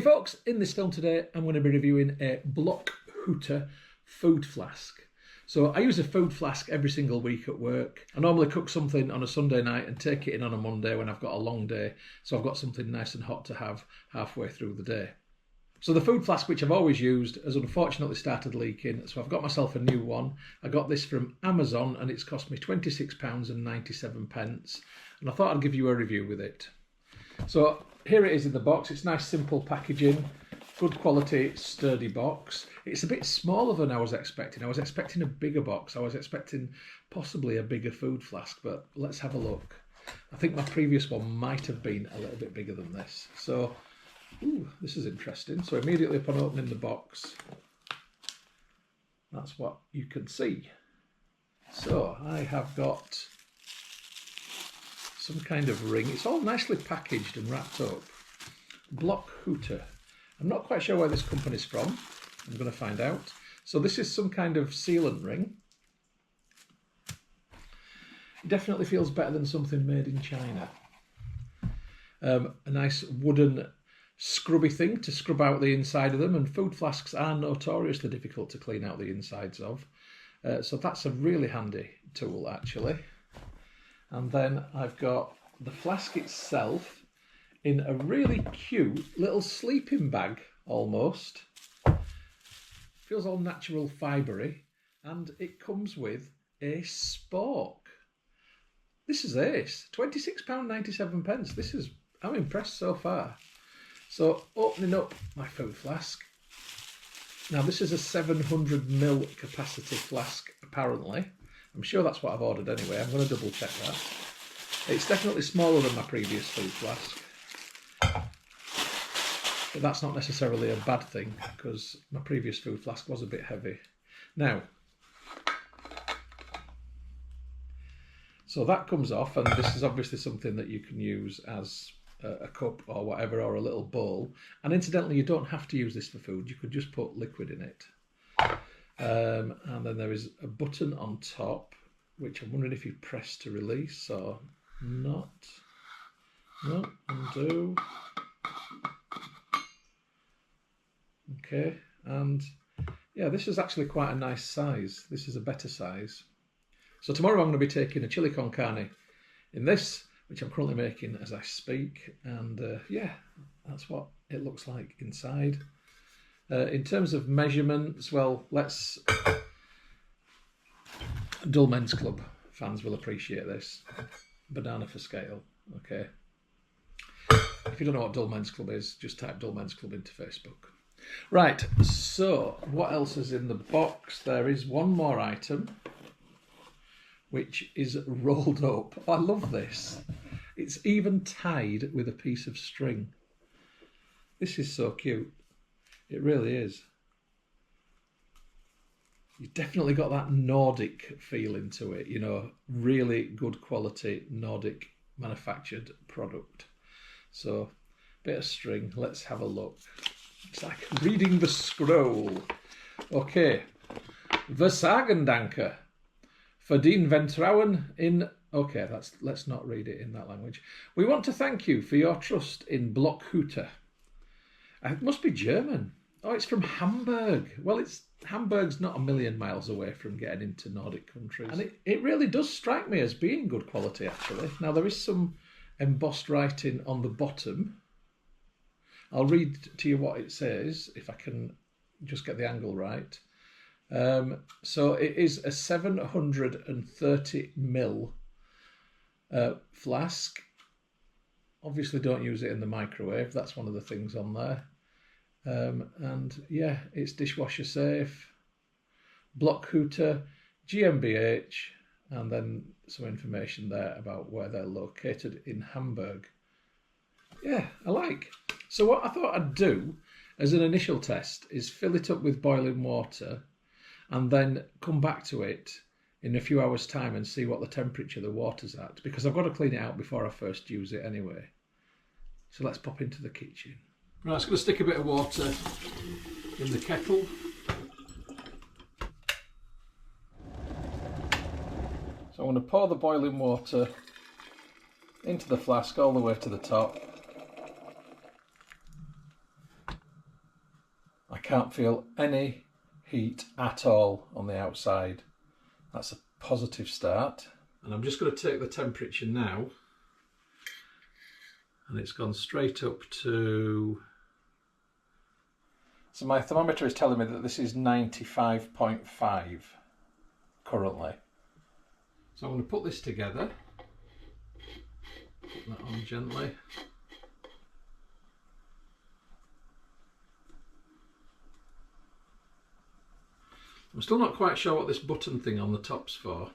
Hey folks, in this film today I'm going to be reviewing a Blockhütte food flask. So I use a food flask every single week at work. I normally cook something on a Sunday night and take it in on a Monday when I've got a long day, so I've got something nice and hot to have halfway through the day. So the food flask, which I've always used, has unfortunately started leaking, so I've got myself a new one. I got this from Amazon and it's cost me £26.97, and I thought I'd give you a review with it. So here it is in the box. It's nice simple packaging, good quality sturdy box. It's a bit smaller than I was expecting. I was expecting a bigger box. I was expecting possibly a bigger food flask, but let's have a look. I think my previous one might have been a little bit bigger than this. So, ooh, this is interesting. So immediately upon opening the box, that's what you can see. So I have got some kind of ring. It's all nicely packaged and wrapped up. Blockhütte. I'm not quite sure where this company's from. I'm going to find out. So this is some kind of sealant ring. It definitely feels better than something made in China. A nice wooden scrubby thing to scrub out the inside of them, and food flasks are notoriously difficult to clean out the insides of. So that's a really handy tool actually. And then I've got the flask itself in a really cute little sleeping bag almost. Feels all natural fibery, and it comes with a spork. This is ace. £26.97. This is, I'm impressed so far. So opening up my food flask. Now this is a 700ml capacity flask apparently. I'm sure that's what I've ordered anyway. I'm going to double check that. It's definitely smaller than my previous food flask. But that's not necessarily a bad thing, because my previous food flask was a bit heavy. Now, so that comes off, and this is obviously something that you can use as a cup or whatever, or a little bowl. And incidentally, you don't have to use this for food. You could just put liquid in it. And then there is a button on top, which I'm wondering if you press to release or not. No, undo. Okay, and yeah, this is actually quite a nice size. This is a better size. So tomorrow I'm going to be taking a chili con carne in this, which I'm currently making as I speak. And yeah, that's what it looks like inside. In terms of measurements, well, let's... Dull Men's Club fans will appreciate this. Banana for scale, okay. If you don't know what Dull Men's Club is, just type Dull Men's Club into Facebook. Right, so what else is in the box? There is one more item, which is rolled up. Oh, I love this. It's even tied with a piece of string. This is so cute. It really is. You've definitely got that Nordic feeling to it, you know, really good quality Nordic manufactured product. So, bit of string, let's have a look. It's like reading the scroll. Okay. Versagendanke für den Vertrauen in... Okay, let's not read it in that language. We want to thank you for your trust in Blockhütte. It must be German. Oh, it's from Hamburg. Well, Hamburg's not a million miles away from getting into Nordic countries. And it really does strike me as being good quality, actually. Now, there is some embossed writing on the bottom. I'll read to you what it says, if I can just get the angle right. So it is a 730ml flask. Obviously, don't use it in the microwave. That's one of the things on there. And yeah, it's dishwasher safe. Blockhütte, GmbH, and then some information there about where they're located in Hamburg. Yeah, I like. So what I thought I'd do as an initial test is fill it up with boiling water and then come back to it in a few hours' time and see what the temperature the water's at, because I've got to clean it out before I first use it anyway. So let's pop into the kitchen. Right, I'm just going to stick a bit of water in the kettle. So I'm going to pour the boiling water into the flask all the way to the top. can't feel any heat at all on the outside. That's a positive start. And I'm just going to take the temperature now, and it's gone straight up to... So my thermometer is telling me that this is 95.5 currently. So I'm going to put this together, put that on gently. I'm still not quite sure what this button thing on the top's for.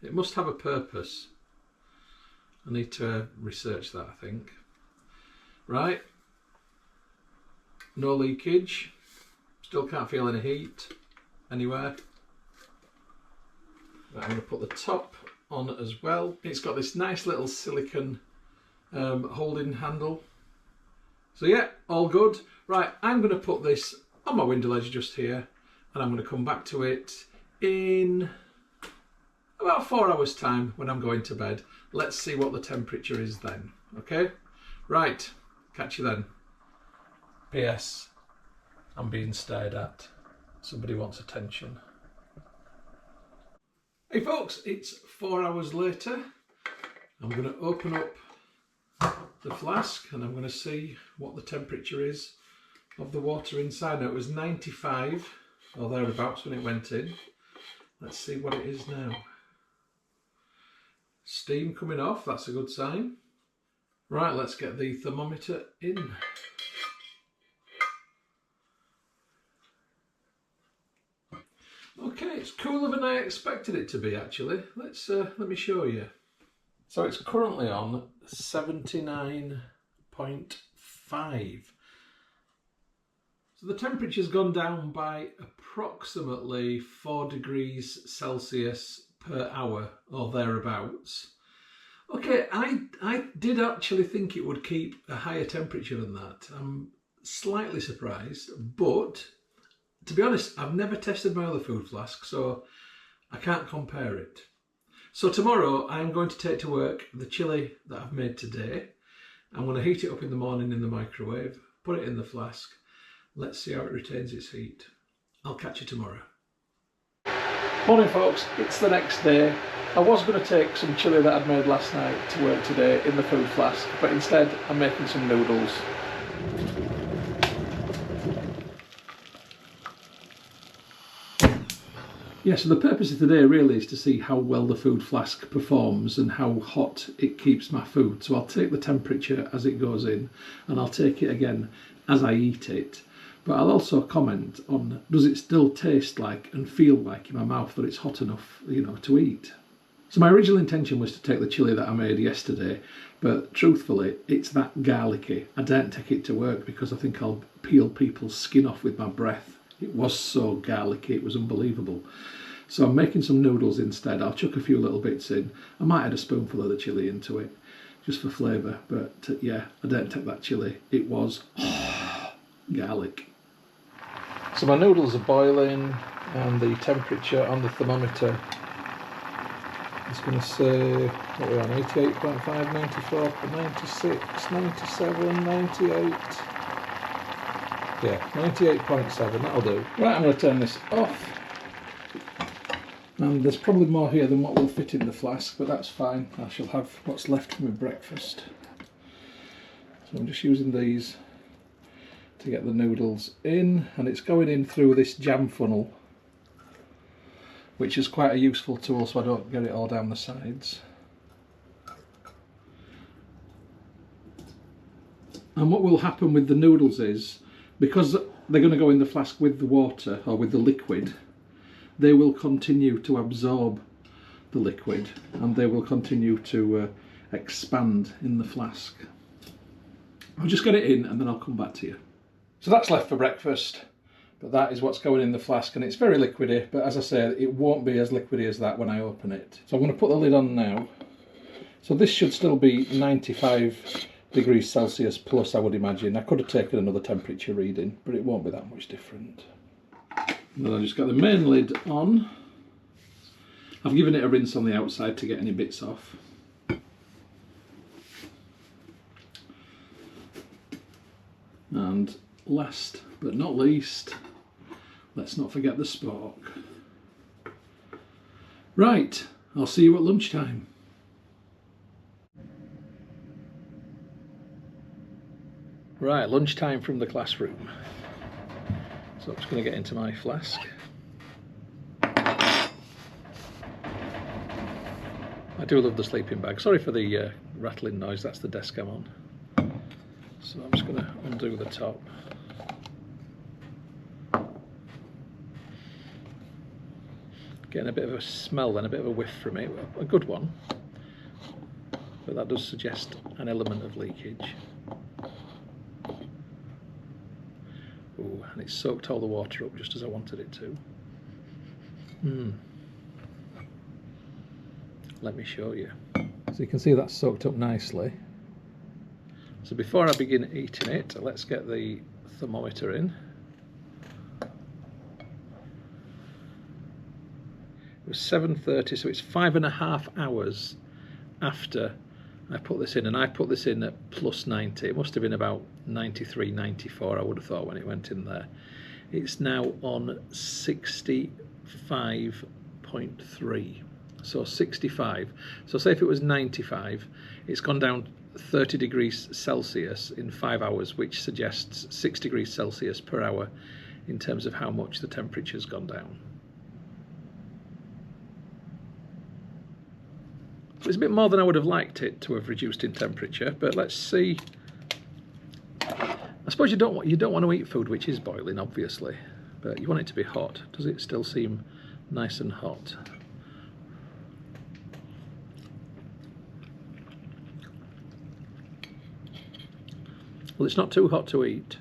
It must have a purpose. I need to research that, I think. Right. No leakage. Still can't feel any heat anywhere. Right, I'm going to put the top on as well. It's got this nice little silicone holding handle. So yeah, all good. Right, I'm going to put this on my window ledge just here, and I'm going to come back to it in about 4 hours time when I'm going to bed. Let's see what the temperature is then. Okay, right, catch you then. P.S. I'm being stared at. Somebody wants attention. Hey folks, it's 4 hours later. I'm going to open up the flask and I'm going to see what the temperature is of the water inside. Now it was 95 or thereabouts when it went in. Let's see what it is now. Steam coming off, that's a good sign. Right, let's get the thermometer in. Okay, it's cooler than I expected it to be actually. Let me show you. So it's currently on 79.5. So the temperature's gone down by approximately 4 degrees Celsius per hour or thereabouts. Okay, I did actually think it would keep a higher temperature than that. I'm slightly surprised, but to be honest, I've never tested my other food flask, so I can't compare it. So tomorrow I'm going to take to work the chilli that I've made today. I'm going to heat it up in the morning in the microwave, put it in the flask. Let's see how it retains its heat. I'll catch you tomorrow. Morning folks, it's the next day. I was going to take some chilli that I'd made last night to work today in the food flask, but instead I'm making some noodles. Yeah, so the purpose of today really is to see how well the food flask performs and how hot it keeps my food. So I'll take the temperature as it goes in and I'll take it again as I eat it. But I'll also comment on, does it still taste like and feel like in my mouth that it's hot enough, you know, to eat? So my original intention was to take the chilli that I made yesterday, but truthfully, it's that garlicky. I daren't take it to work because I think I'll peel people's skin off with my breath. It was so garlicky, it was unbelievable. So I'm making some noodles instead. I'll chuck a few little bits in. I might add a spoonful of the chilli into it, just for flavour. But yeah, I don't take that chilli. It was garlic. So my noodles are boiling and the temperature on the thermometer is going to say, what are we on, 88.5, 94, 96, 97, 98. Yeah, 98.7, that'll do. Right, I'm going to turn this off. And there's probably more here than what will fit in the flask, but that's fine. I shall have what's left from my breakfast. So I'm just using these to get the noodles in, and it's going in through this jam funnel, which is quite a useful tool so I don't get it all down the sides. And what will happen with the noodles is, because they're going to go in the flask with the water or with the liquid, they will continue to absorb the liquid and they will continue to expand in the flask. I'll just get it in and then I'll come back to you. So that's left for breakfast, but that is what's going in the flask, and it's very liquidy, but as I say, it won't be as liquidy as that when I open it. So I'm going to put the lid on now. So this should still be 95 degrees Celsius plus, I would imagine. I could have taken another temperature reading, but it won't be that much different. And then I just got the main lid on. I've given it a rinse on the outside to get any bits off. And last but not least, let's not forget the spork. Right, I'll see you at lunchtime. Right, lunchtime from the classroom. So I'm just going to get into my flask. I do love the sleeping bag. Sorry for the rattling noise, that's the desk I'm on. So I'm just going to undo the top. Getting a bit of a smell then, a bit of a whiff from it. A good one, but that does suggest an element of leakage. Ooh, and it's soaked all the water up just as I wanted it to. Let me show you. So you can see that's soaked up nicely. So before I begin eating it, let's get the thermometer in. It was 7:30, so it's 5.5 hours after I put this in, and I put this in at plus 90. It must have been about 93, 94, I would have thought, when it went in there. It's now on 65.3, so 65. So say if it was 95, it's gone down 30 degrees Celsius in 5 hours, which suggests 6 degrees Celsius per hour in terms of how much the temperature's gone down. It's a bit more than I would have liked it to have reduced in temperature, but let's see. I suppose you don't want to eat food which is boiling, obviously, but you want it to be hot. Does it still seem nice and hot? Well, it's not too hot to eat.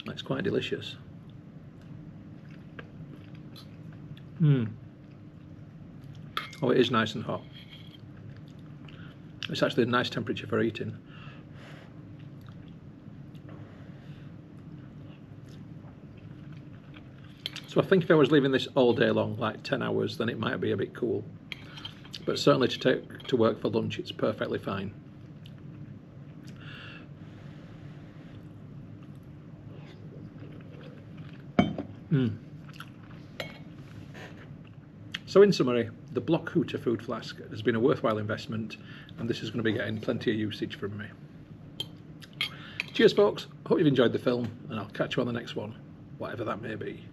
It's quite delicious. Oh, it is nice and hot. It's actually a nice temperature for eating. So I think if I was leaving this all day long, like 10 hours, then it might be a bit cool. But certainly to take to work for lunch, it's perfectly fine. So in summary, the Blockhütte food flask has been a worthwhile investment, and this is going to be getting plenty of usage from me. Cheers folks, hope you've enjoyed the film, and I'll catch you on the next one, whatever that may be.